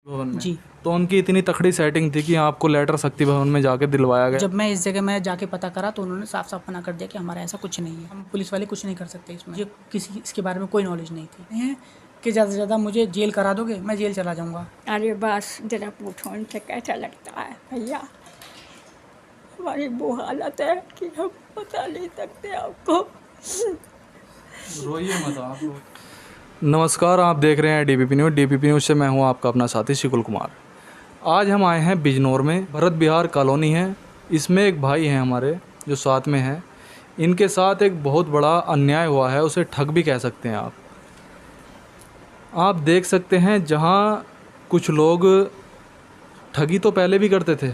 भवन में। जी। तो उनकी इतनी तकड़ी सेटिंग थी कि आपको लेटर शक्ति भवन में जाके दिलवाया गया। जब मैं इस जगह में जाके पता करा तो उन्होंने साफ साफ मना कर दिया कि हमारा ऐसा कुछ नहीं है, हम पुलिस वाले कुछ नहीं कर सकते इसमें। मुझे किसी इसके बारे में कोई नॉलेज नहीं थी। हैं कि ज़्यादा से ज़्यादा मुझे जेल करा दोगे, मैं जेल चला जाऊँगा। अरे बस जरा पूछो उनसे कैसा लगता है भैया। हमारी वो हालत है कि हम बता नहीं सकते आपको। रोइए मत आप लोग। नमस्कार, आप देख रहे हैं डीपीपी न्यूज़। डीपीपी न्यूज़ से मैं हूं आपका अपना साथी शिकुल कुमार। आज हम आए हैं बिजनौर में, भरत विहार कॉलोनी है। इसमें एक भाई हैं हमारे जो साथ में हैं। इनके साथ एक बहुत बड़ा अन्याय हुआ है, उसे ठग भी कह सकते हैं आप देख सकते हैं जहां कुछ लोग ठगी तो पहले भी करते थे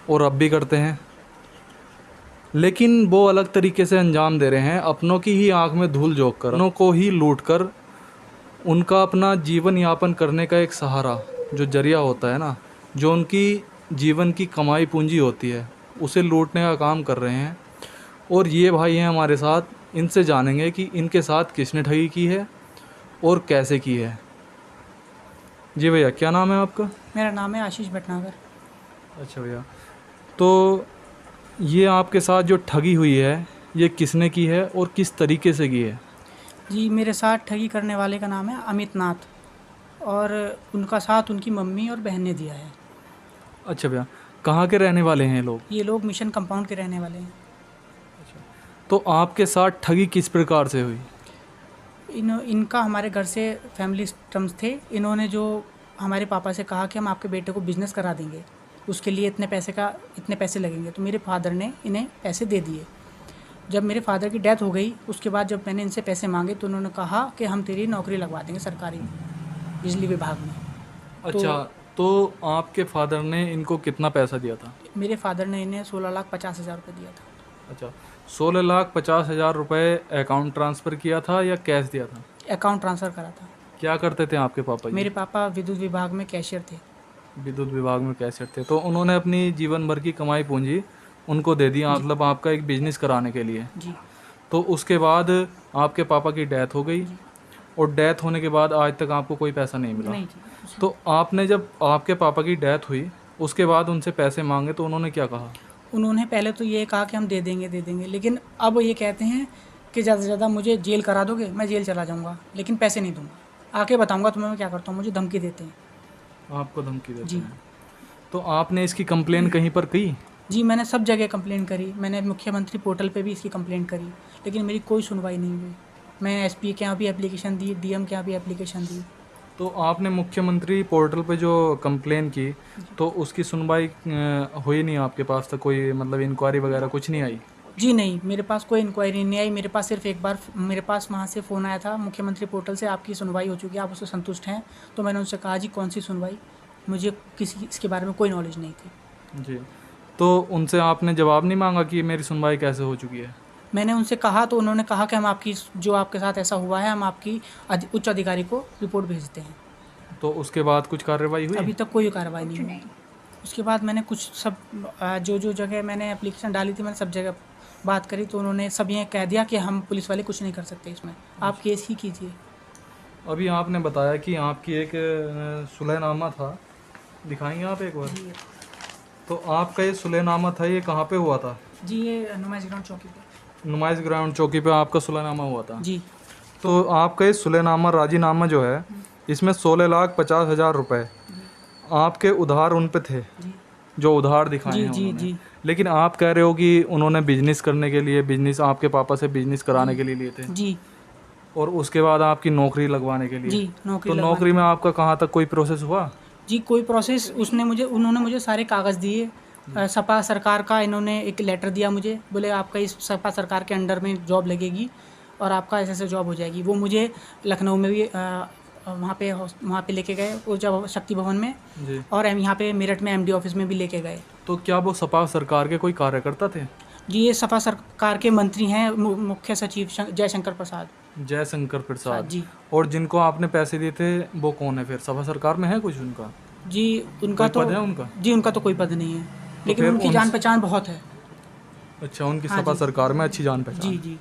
और अब भी करते हैं, लेकिन वो अलग तरीके से अंजाम दे रहे हैं। अपनों की ही आंख में धूल झोंक कर, अपनों को ही लूट कर, उनका अपना जीवन यापन करने का एक सहारा जो जरिया होता है ना, जो उनकी जीवन की कमाई पूंजी होती है, उसे लूटने का काम कर रहे हैं। और ये भाई हैं हमारे साथ, इनसे जानेंगे कि इनके साथ किसने ठगी की है और कैसे की है। जी भैया, क्या नाम है आपका? मेरा नाम है आशीष भटनागर। अच्छा भैया, तो ये आपके साथ जो ठगी हुई है, ये किसने की है और किस तरीके से की है? जी, मेरे साथ ठगी करने वाले का नाम है अमित नाथ, और उनका साथ उनकी मम्मी और बहन ने दिया है। अच्छा भैया, कहाँ के रहने वाले हैं ये लोग? ये लोग मिशन कंपाउंड के रहने वाले हैं। तो आपके साथ ठगी किस प्रकार से हुई? इनका हमारे घर से फैमिली टर्म्स थे। इन्होंने जो हमारे पापा से कहा कि हम आपके बेटे को बिज़नेस करा देंगे, उसके लिए इतने पैसे लगेंगे, तो मेरे फादर ने इन्हें पैसे दे दिए। जब मेरे फादर की डेथ हो गई, उसके बाद जब मैंने इनसे पैसे मांगे तो उन्होंने कहा कि हम तेरी नौकरी लगवा देंगे सरकारी बिजली विभाग में। अच्छा, तो आपके फादर ने इनको कितना पैसा दिया था? मेरे फादर ने इन्हें 16,50,000 रुपये दिया था। अच्छा, 16,50,000 रुपये अकाउंट ट्रांसफ़र किया था या कैश दिया था? अकाउंट ट्रांसफ़र करा था। क्या करते थे आपके पापा जी? मेरे पापा विद्युत विभाग में कैशियर थे। विद्युत विभाग में कैशियर थे। तो उन्होंने अपनी जीवन भर की कमाई पूंजी उनको दे दी, मतलब आपका एक बिजनेस कराने के लिए। जी। तो उसके बाद आपके पापा की डेथ हो गई, और डेथ होने के बाद आज तक आपको कोई पैसा नहीं मिला। नहीं जी। तो आपने जब आपके पापा की डेथ हुई, उसके बाद उनसे पैसे मांगे तो उन्होंने क्या कहा? उन्होंने पहले तो ये कहा कि हम दे देंगे, लेकिन अब ये कहते हैं कि ज़्यादा से ज़्यादा मुझे जेल करा दोगे, मैं जेल चला जाऊँगा, लेकिन पैसे नहीं दूँगा, आके बताऊँगा तुम्हें मैं क्या करता हूँ। मुझे धमकी देते हैं। आपको धमकी देते जी। हैं? तो आपने इसकी कंप्लेन कहीं पर की? जी, मैंने सब जगह कंप्लेन करी। मैंने मुख्यमंत्री पोर्टल पे भी इसकी कंप्लेन करी, लेकिन मेरी कोई सुनवाई नहीं हुई। मैं एसपी के यहाँ भी एप्लीकेशन दी, डीएम के यहाँ भी एप्लीकेशन दी। तो आपने मुख्यमंत्री पोर्टल पे जो कंप्लेन की, तो उसकी सुनवाई हुई नहीं? आपके पास तक कोई मतलब इंक्वायरी वगैरह कुछ नहीं आई? जी नहीं, मेरे पास कोई इंक्वायरी नहीं आई। मेरे पास सिर्फ एक बार मेरे पास वहाँ से फ़ोन आया था मुख्यमंत्री पोर्टल से, आपकी सुनवाई हो चुकी है, आप उससे संतुष्ट हैं? तो मैंने उनसे कहा जी कौन सी सुनवाई, मुझे किसी इसके बारे में कोई नॉलेज नहीं थी। जी। तो उनसे आपने जवाब नहीं मांगा कि मेरी सुनवाई कैसे हो चुकी है? मैंने उनसे कहा तो उन्होंने कहा कि हम आपकी जो आपके साथ ऐसा हुआ है, हम आपकी उच्च अधिकारी को रिपोर्ट भेजते हैं। तो उसके बाद कुछ कार्रवाई हुई? अभी तक कोई कार्रवाई नहीं हुई। उसके बाद मैंने कुछ सब जो जगह मैंने एप्लीकेशन डाली थी, मैंने सब जगह बात करी, तो उन्होंने सब ये कह दिया कि हम पुलिस वाले कुछ नहीं कर सकते इसमें, आप केस ही कीजिए। अभी आपने बताया कि आपकी एक सुलहनामा था, दिखाएंगे आप एक बार? तो आपका ये सुलहनामा था, ये कहाँ पे हुआ था? जी, ये नुमाइश ग्राउंड चौकी पे। नुमाइश ग्राउंड चौकी पे आपका सुलहनामा हुआ था? जी। तो आपका ये सुलहनामा राजीनामा जो है, इसमें 16,50,000 रुपये आपके उधार उन पे थे, जो उधार दिखाए हैं उन्होंने। जी। लेकिन आप कह रहे हो कि उन्होंने बिजनेस करने के लिए, बिजनेस आपके पापा से बिजनेस कराने के लिए लिए थे, जी। और उसके बाद आपकी नौकरी लगवाने के लिए। जी, नौकरी तो नौकरी में आपका कहाँ तक कोई प्रोसेस हुआ? जी, कोई प्रोसेस उन्होंने मुझे सारे कागज़ दिए। सपा सरकार का इन्होंने एक लेटर दिया मुझे, बोले आपका इस सपा सरकार के अंडर में जॉब लगेगी और आपका ऐसे जॉब हो जाएगी। वो मुझे लखनऊ में भी वहाँ पे लेके गए, और जब शक्ति भवन में जी। और यहाँ पे मेरठ में एमडी ऑफिस में भी लेके गए। तो क्या वो सपा सरकार के कोई कार्यकर्ता थे? जी, ये सपा सरकार के मंत्री हैं, मुख्य सचिव जयशंकर प्रसाद। जयशंकर प्रसाद जी। और जिनको आपने पैसे दिए थे वो कौन है फिर? सपा सरकार में है कुछ उनका? जी, उनका कोई पद है उनका? जी, उनका तो कोई पद नहीं है, लेकिन फिर उनकी जान पहचान बहुत है। अच्छा, उनकी हाँ सपा जी। सरकार में अच्छी जान पहचान। जी जी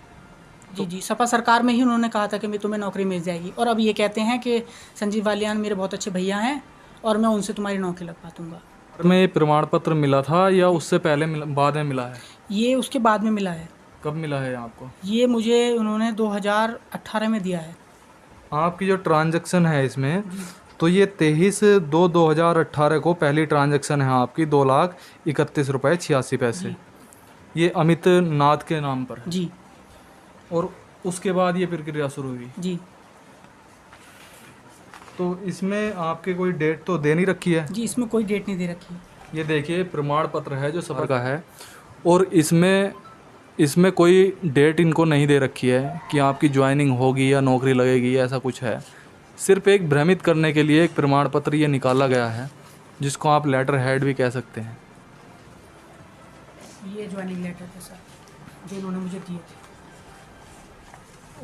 जी, सपा सरकार में ही उन्होंने कहा था कि मैं तुम्हें नौकरी मिल जाएगी, और अब ये कहते हैं कि संजीव बालियान मेरे बहुत अच्छे भैया हैं और मैं उनसे तुम्हारी नौकरी लगवा दूँगा। में ये प्रमाण पत्र मिला था या उससे पहले बाद में मिला है? ये उसके बाद में मिला है। कब मिला है आपको? ये मुझे उन्होंने 2018 में दिया है। आपकी जो ट्रांजैक्शन है इसमें, तो ये 23/2/2018 को पहली ट्रांजैक्शन है आपकी, 2,31,86 रुपये 86 पैसे। ये अमित नाथ के नाम पर है। जी और उसके बाद ये प्रक्रिया शुरू हुई। जी तो इसमें आपके कोई डेट तो दे नहीं रखी है? जी, इसमें कोई डेट नहीं दे रखी। ये देखिए प्रमाण पत्र है जो सफर का है, और इसमें कोई डेट इनको नहीं दे रखी है कि आपकी ज्वाइनिंग होगी या नौकरी लगेगी, ऐसा कुछ है। सिर्फ एक भ्रमित करने के लिए एक प्रमाण पत्र ये निकाला गया है, जिसको आप लेटर हेड भी कह सकते हैं। ये ज्वाइनिंग लेटर थे सर, जो उन्होंने मुझे दिए थे।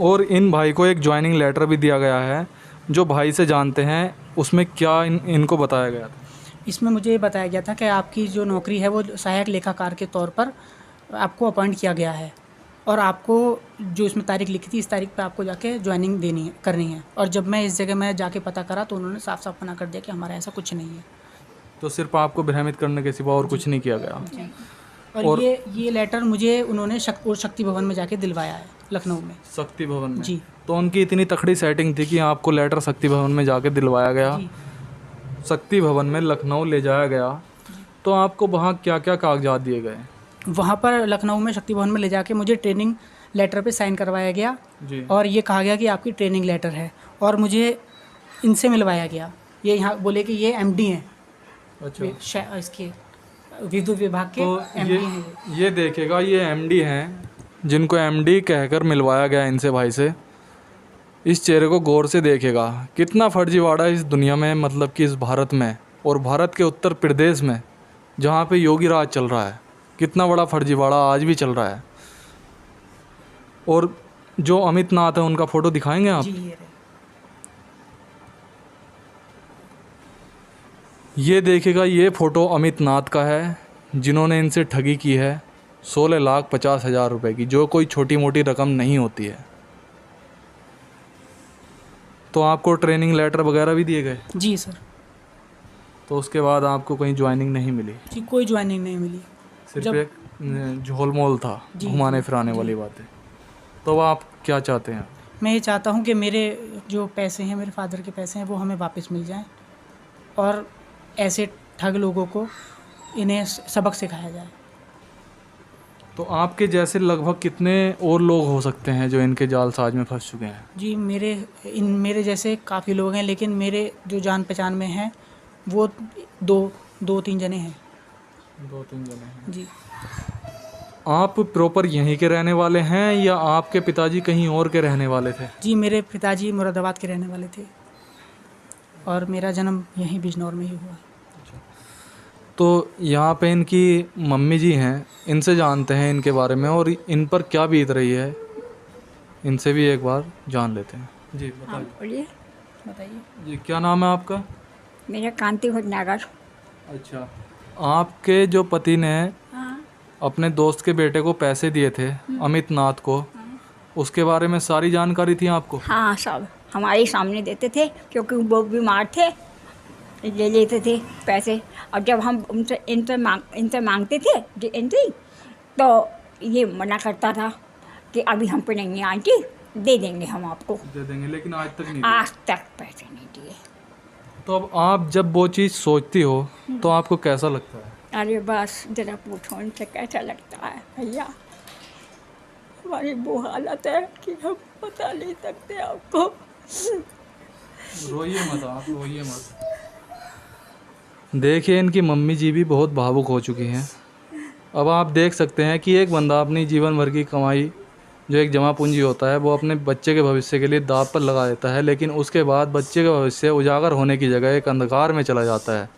और इन भाई को एक ज्वाइनिंग लेटर भी दिया गया है, जो भाई से जानते हैं उसमें क्या इनको बताया गया था। इसमें मुझे ये बताया गया था कि आपकी जो नौकरी है वो सहायक लेखाकार के तौर पर आपको अपॉइंट किया गया है, और आपको जो इसमें तारीख लिखी थी, इस तारीख पे आपको जाके ज्वाइनिंग देनी है, करनी है। और जब मैं इस जगह में जाके पता करा तो उन्होंने साफ साफ मना कर दिया कि हमारा ऐसा कुछ नहीं है। तो सिर्फ आपको भ्रमित करने के सिवा और कुछ नहीं किया गया। और ये लेटर मुझे उन्होंने शक्ति भवन में जाके दिलवाया है, लखनऊ में। शक्ति भवन में? जी। तो उनकी इतनी तकड़ी सेटिंग थी कि आपको लेटर शक्ति भवन में जाके दिलवाया गया। जी। शक्ति भवन में लखनऊ ले जाया गया, तो आपको वहाँ क्या क्या कागजात दिए गए? वहाँ पर लखनऊ में शक्ति भवन में ले जाके मुझे ट्रेनिंग लेटर पे साइन करवाया गया जी। और ये कहा गया कि आपकी ट्रेनिंग लेटर है, और मुझे इनसे मिलवाया गया। ये यहाँ बोले कि ये एमडी हैं। अच्छा। इसके विद्युत विभाग के तो एमडी हैं। ये देखेगा, ये एमडी हैं, जिनको एमडी कहकर मिलवाया गया इनसे भाई से। इस चेहरे को गौर से देखेगा, कितना फर्जीवाड़ा है इस दुनिया में, मतलब कि इस भारत में, और भारत के उत्तर प्रदेश में जहाँ पे योगी राज चल रहा है, कितना बड़ा फर्जीवाड़ा आज भी चल रहा है। और जो अमित नाथ है उनका फ़ोटो दिखाएंगे आप? जी, ये रहे। ये देखेगा, ये फ़ोटो अमित नाथ का है, जिन्होंने इनसे ठगी की है 16,50,000 रुपये की, जो कोई छोटी मोटी रकम नहीं होती है। तो आपको ट्रेनिंग लेटर वगैरह भी दिए गए? जी सर। तो उसके बाद आपको कहीं ज्वाइनिंग नहीं मिली? जी, कोई ज्वाइनिंग नहीं मिली। सिर्फ एक झोलमोल था, जी, घुमाने फिराने वाली बातें। तो आप क्या चाहते हैं? मैं ये चाहता हूँ कि मेरे जो पैसे हैं, मेरे फादर के पैसे हैं, वो हमें वापस मिल जाएं, और ऐसे ठग लोगों को इन्हें सबक सिखाया जाए। तो आपके जैसे लगभग कितने और लोग हो सकते हैं जो इनके जालसाज में फंस चुके हैं? जी, मेरे जैसे काफ़ी लोग हैं, लेकिन मेरे जो जान पहचान में हैं वो दो तीन जने हैं। 2-3 जने हैं। जी। आप प्रॉपर यहीं के रहने वाले हैं या आपके पिताजी कहीं और के रहने वाले थे? जी, मेरे पिताजी मुरादाबाद के रहने वाले थे, और मेरा जन्म यहीं बिजनौर में ही हुआ। तो यहाँ पे इनकी मम्मी जी हैं, इनसे जानते हैं इनके बारे में, और इन पर क्या बीत रही है, इनसे भी एक बार जान लेते हैं। जी हाँ, बताइए। बोलिए। बताइए। जी, क्या नाम है आपका? मेरा कांति भटनागर। अच्छा। आपके जो पति ने हाँ। अपने दोस्त के बेटे को पैसे दिए थे, अमित नाथ को, उसके बारे में सारी जानकारी थी आपको? हाँ, सब हमारे सामने देते थे, क्योंकि वो बीमार थे, ले लेते थे पैसे। और जब हम इनसे मांगते थे एंट्री, तो ये मना करता था कि अभी हम पे नहीं है आंटी, दे देंगे हम आपको। दे देंगे, लेकिन आज तक नहीं। आज तक पैसे नहीं दिए। तो अब आप जब वो चीज़ सोचती हो तो आपको कैसा लगता है? अरे बस जरा पूछो उनसे कैसा लगता है भैया। हमारी वो हालत है कि हम बता नहीं सकते आपको। रोइए मत आप, रोइए मत। देखिए, इनकी मम्मी जी भी बहुत भावुक हो चुकी हैं। अब आप देख सकते हैं कि एक बंदा अपनी जीवन भर की कमाई, जो एक जमा पूंजी होता है, वो अपने बच्चे के भविष्य के लिए दांव पर लगा देता है, लेकिन उसके बाद बच्चे का भविष्य उजागर होने की जगह एक अंधकार में चला जाता है।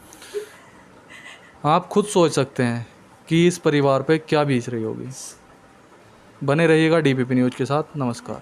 आप खुद सोच सकते हैं कि इस परिवार पे क्या बीत रही होगी। बने रहिएगा DPP न्यूज़ के साथ। नमस्कार।